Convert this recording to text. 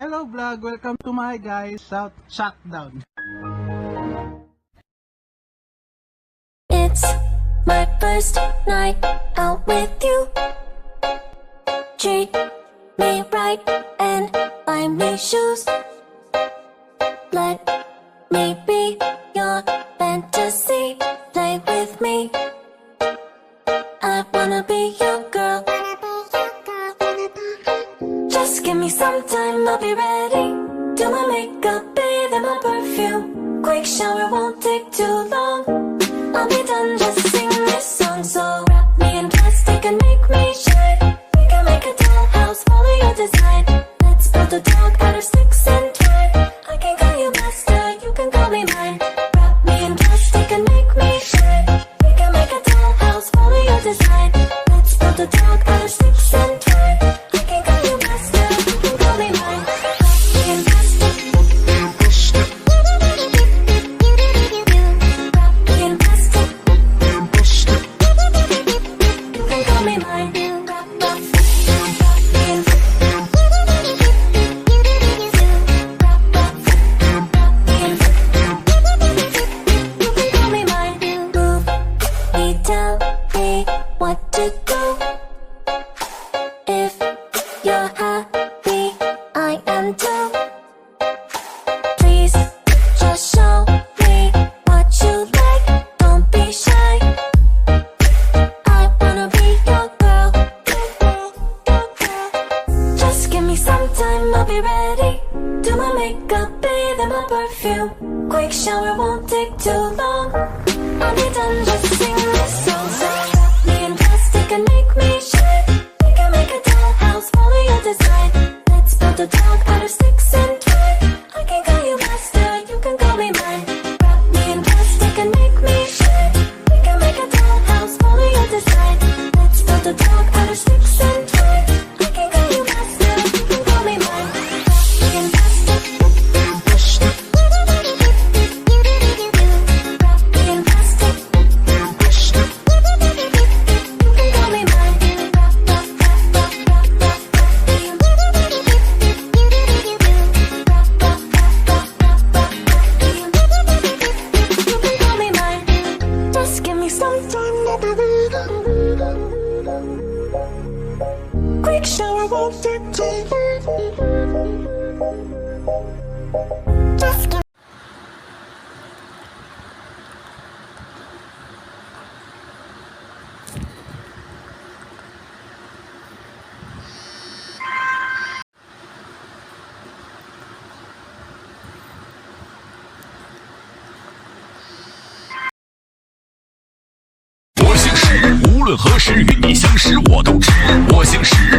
Hello vlog, welcome to my guys South Shutdown. It's my first night out with you. Treat me right and buy me shoes. Let me be your fantasy. Play with me. I wanna be your girl. Just give me some time, I'll be ready. Do my makeup, bathe in my perfume. Quick shower won't take too long. I'll be done, just sing this song. So wrap me in plastic and make me shine. We can make a dollhouse, follow your design. Let's build a dog out of sticks and twine. I can call you master, you can call me mine. Wrap me in plastic and make me shine. We can make a dollhouse, follow your design. Let's build a dog out of sticks and twine. I can call you master, you can call me mine. Wrap me in plastic. Tell me what to do. If you're happy, I am too. Please just show me what you like. Don't be shy. I wanna be your girl. Just give me some time, I'll be ready. Do my makeup, bathe in my perfume. Quick shower won't take too long. I'll be done, just sing this song. So wrap me in plastic and make me shine. We can make a dollhouse, follow your design. Let's build a dog out of sticks and twine. I can call you master, you can call me mine. Wrap me in plastic and make me shine. We can make a dollhouse, follow your design. Let's build a dog out of sticks and twine. I can call you master, you can call me mine. Wrap me in plastic. Quick shower won't take too long. Just give 我姓石，无论何时与你相识我都知。我姓石，